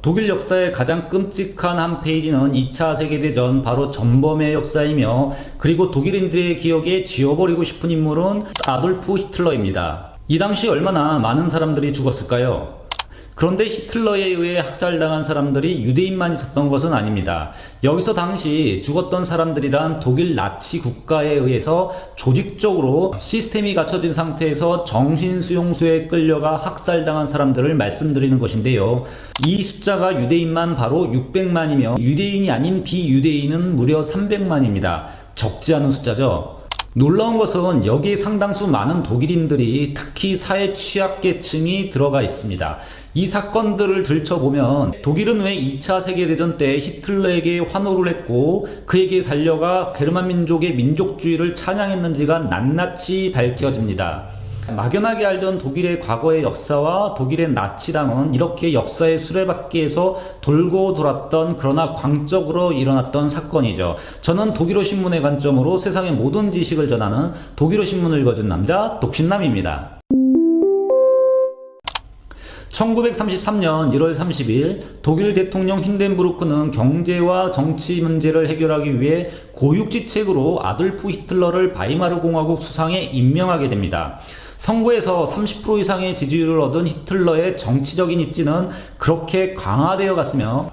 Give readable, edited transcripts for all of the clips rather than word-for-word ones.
독일 역사의 가장 끔찍한 한 페이지는 2차 세계대전 바로 전범의 역사이며, 그리고 독일인들의 기억에 지워버리고 싶은 인물은 아돌프 히틀러입니다. 이 당시 얼마나 많은 사람들이 죽었을까요? 그런데 히틀러에 의해 학살당한 사람들이 유대인만 있었던 것은 아닙니다. 여기서 당시 죽었던 사람들이란 독일 나치 국가에 의해서 조직적으로 시스템이 갖춰진 상태에서 정신수용소에 끌려가 학살당한 사람들을 말씀드리는 것인데요. 이 숫자가 유대인만 바로 600만이며 유대인이 아닌 비유대인은 무려 300만입니다. 적지 않은 숫자죠. 놀라운 것은 여기에 상당수 많은 독일인들이, 특히 사회 취약계층이 들어가 있습니다. 이 사건들을 들춰보면 독일은 왜 2차 세계대전 때 히틀러에게 환호를 했고 그에게 달려가 게르만 민족의 민족주의를 찬양했는지가 낱낱이 밝혀집니다. 막연하게 알던 독일의 과거의 역사와 독일의 나치당은 이렇게 역사의 수레바퀴에서 돌고 돌았던, 그러나 광적으로 일어났던 사건이죠. 저는 독일어 신문의 관점으로 세상의 모든 지식을 전하는 독일어 신문을 읽어준 남자 독신남입니다. 1933년 1월 30일 독일 대통령 힌덴부르크는 경제와 정치 문제를 해결하기 위해 고육지책으로 아돌프 히틀러를 바이마르 공화국 수상에 임명하게 됩니다. 선거에서 30% 이상의 지지율을 얻은 히틀러의 정치적인 입지는 그렇게 강화되어 갔으며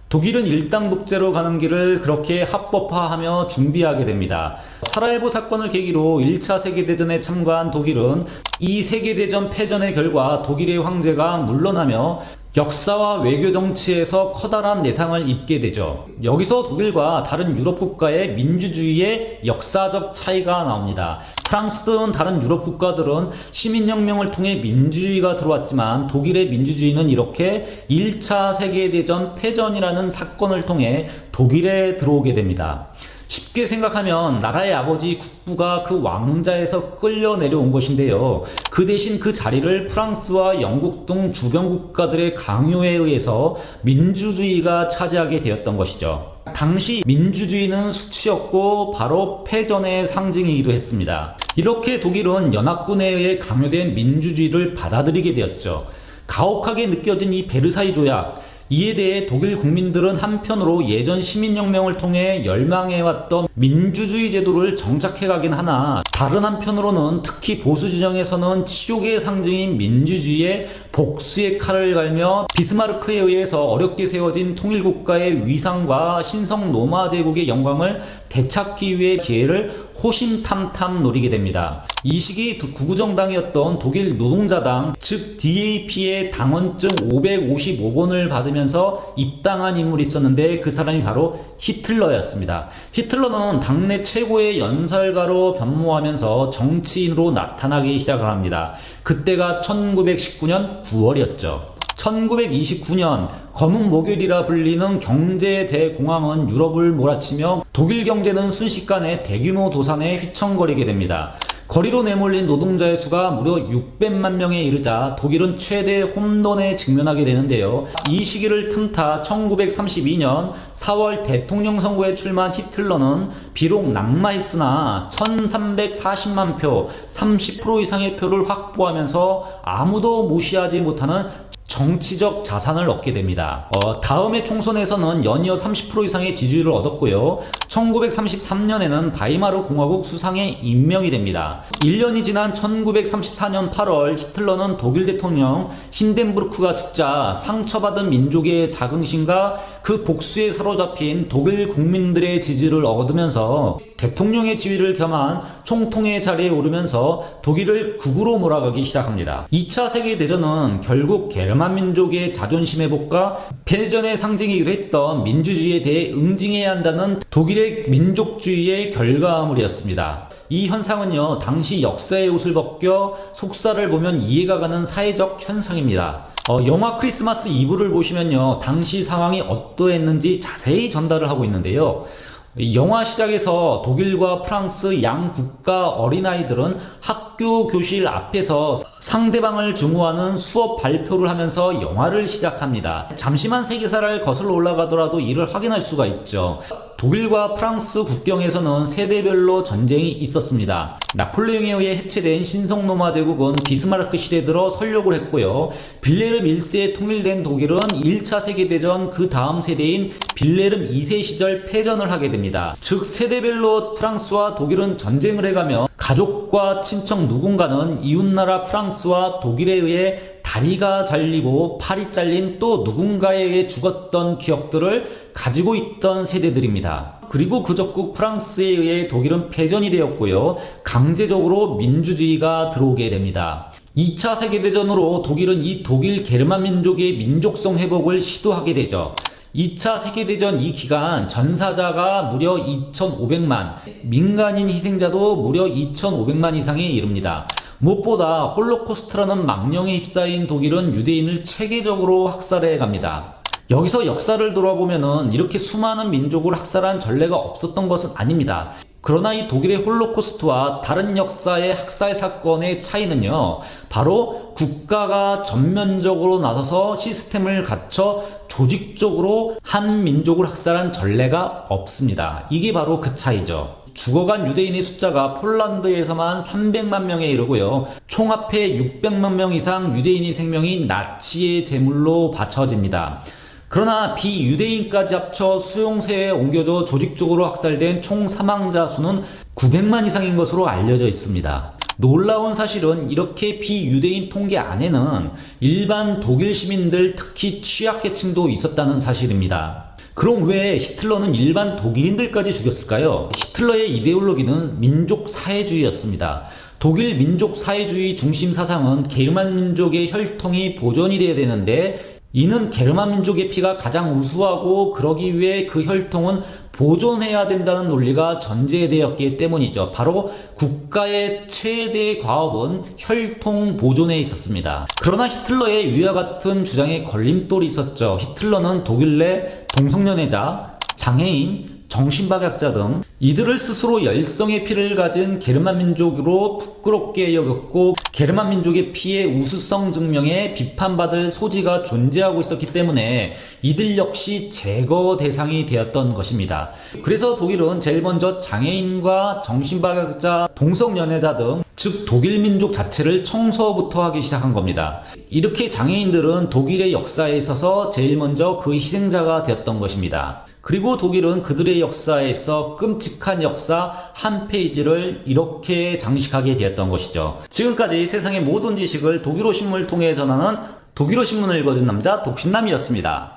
독일은 일당 독재로 가는 길을 그렇게 합법화하며 준비하게 됩니다. 사라예보 사건을 계기로 1차 세계대전에 참가한 독일은 이 세계대전 패전의 결과 독일의 황제가 물러나며 역사와 외교 정치에서 커다란 내상을 입게 되죠. 여기서 독일과 다른 유럽 국가의 민주주의의 역사적 차이가 나옵니다. 프랑스 등 다른 유럽 국가들은 시민혁명을 통해 민주주의가 들어왔지만 독일의 민주주의는 이렇게 1차 세계대전 패전이라는 사건을 통해 독일에 들어오게 됩니다. 쉽게 생각하면 나라의 아버지 국부가 그 왕자에서 끌려 내려온 것인데요. 그 대신 그 자리를 프랑스와 영국 등 주변 국가들의 강요에 의해서 민주주의가 차지하게 되었던 것이죠. 당시 민주주의는 수치였고 바로 패전의 상징이기도 했습니다. 이렇게 독일은 연합군에 의해 강요된 민주주의를 받아들이게 되었죠. 가혹하게 느껴진 이 베르사유 조약, 이에 대해 독일 국민들은 한편으로 예전 시민혁명을 통해 열망해왔던 민주주의 제도를 정착해가긴 하나, 다른 한편으로는 특히 보수 진영에서는 치욕의 상징인 민주주의의 복수의 칼을 갈며 비스마르크에 의해서 어렵게 세워진 통일국가의 위상과 신성 로마 제국의 영광을 되찾기 위해 기회를 호심탐탐 노리게 됩니다. 이 시기 구구정당이었던 독일 노동자당, 즉 DAP의 당원증 555권을 받으면서 입당한 인물이 있었는데 그 사람이 바로 히틀러였습니다. 히틀러는 당내 최고의 연설가로 변모하면서 정치인으로 나타나기 시작을 합니다. 그때가 1919년 9월이었죠. 1929년 검은 목요일이라 불리는 경제대공황은 유럽을 몰아치며 독일 경제는 순식간에 대규모 도산에 휘청거리게 됩니다. 거리로 내몰린 노동자의 수가 무려 600만 명에 이르자 독일은 최대 혼돈에 직면하게 되는데요. 이 시기를 틈타 1932년 4월 대통령 선거에 출마한 히틀러는 비록 낙마했으나 1340만 표, 30% 이상의 표를 확보하면서 아무도 무시하지 못하는 정치적 자산을 얻게 됩니다. 다음해 총선에서는 연이어 30% 이상의 지지율을 얻었고요. 1933년에는 바이마르 공화국 수상에 임명이 됩니다. 1년이 지난 1934년 8월 히틀러는 독일 대통령 힌덴부르크가 죽자 상처받은 민족의 자긍심과 그 복수에 사로잡힌 독일 국민들의 지지를 얻으면서 대통령의 지위를 겸한 총통의 자리에 오르면서 독일을 극으로 몰아가기 시작합니다. 2차 세계대전은 결국 게르만 민족의 자존심 회복과 패전의 상징이기도 했던 민주주의에 대해 응징해야 한다는 독일의 민족주의의 결과물이었습니다. 이 현상은요, 당시 역사의 옷을 벗겨 속사를 보면 이해가 가는 사회적 현상입니다. 영화 크리스마스 이브를 보시면요, 당시 상황이 어떠했는지 자세히 전달을 하고 있는데요. 영화 시작에서 독일과 프랑스 양 국가 어린아이들은 학교 교실 앞에서 상대방을 증오하는 수업 발표를 하면서 영화를 시작합니다. 잠시만 세계사를 거슬러 올라가더라도 이를 확인할 수가 있죠. 독일과 프랑스 국경에서는 세대별로 전쟁이 있었습니다. 나폴레옹에 의해 해체된 신성로마 제국은 비스마르크 시대 들어 설욕을 했고요. 빌레름 1세에 통일된 독일은 1차 세계대전 그 다음 세대인 빌레름 2세 시절 패전을 하게 됩니다. 즉 세대별로 프랑스와 독일은 전쟁을 해가며 가족과 친척 누군가는 이웃나라 프랑스와 독일에 의해 다리가 잘리고 팔이 잘린 또 누군가에 의해 죽었던 기억들을 가지고 있던 세대들입니다. 그리고 그 적국 프랑스에 의해 독일은 패전이 되었고요. 강제적으로 민주주의가 들어오게 됩니다. 2차 세계대전으로 독일은 이 독일 게르만 민족의 민족성 회복을 시도하게 되죠. 2차 세계대전 이 기간 전사자가 무려 2,500만, 민간인 희생자도 무려 2,500만 이상에 이릅니다. 무엇보다 홀로코스트라는 망령에 휩싸인 독일은 유대인을 체계적으로 학살해 갑니다. 여기서 역사를 돌아보면은 이렇게 수많은 민족을 학살한 전례가 없었던 것은 아닙니다. 그러나 이 독일의 홀로코스트와 다른 역사의 학살 사건의 차이는요, 바로 국가가 전면적으로 나서서 시스템을 갖춰 조직적으로 한 민족을 학살한 전례가 없습니다. 이게 바로 그 차이죠. 죽어간 유대인의 숫자가 폴란드에서만 300만 명에 이르고요. 총합해 600만 명 이상 유대인의 생명이 나치의 제물로 바쳐집니다. 그러나 비유대인까지 합쳐 수용소에 옮겨져 조직적으로 학살된 총 사망자 수는 900만 이상인 것으로 알려져 있습니다. 놀라운 사실은 이렇게 비유대인 통계 안에는 일반 독일 시민들, 특히 취약계층도 있었다는 사실입니다. 그럼 왜 히틀러는 일반 독일인들까지 죽였을까요? 히틀러의 이데올로기는 민족사회주의였습니다. 독일 민족사회주의 중심 사상은 게르만 민족의 혈통이 보존이 되어야 되는데, 이는 게르만 민족의 피가 가장 우수하고 그러기 위해 그 혈통은 보존해야 된다는 논리가 전제되었기 때문이죠. 바로 국가의 최대 과업은 혈통 보존에 있었습니다. 그러나 히틀러의 위와 같은 주장에 걸림돌이 있었죠. 히틀러는 독일 내 동성연애자, 장애인, 정신박약자 등 이들을 스스로 열성의 피를 가진 게르만 민족으로 부끄럽게 여겼고, 게르만 민족의 피의 우수성 증명에 비판받을 소지가 존재하고 있었기 때문에 이들 역시 제거 대상이 되었던 것입니다. 그래서 독일은 제일 먼저 장애인과 정신박약자, 동성연애자 등 즉 독일 민족 자체를 청소부터 하기 시작한 겁니다. 이렇게 장애인들은 독일의 역사에 있어서 제일 먼저 그 희생자가 되었던 것입니다. 그리고 독일은 그들의 역사에 있어 끔찍한 역사 한 페이지를 이렇게 장식하게 되었던 것이죠. 지금까지 세상의 모든 지식을 독일어 신문을 통해 전하는 독일어 신문을 읽어준 남자 독신남이었습니다.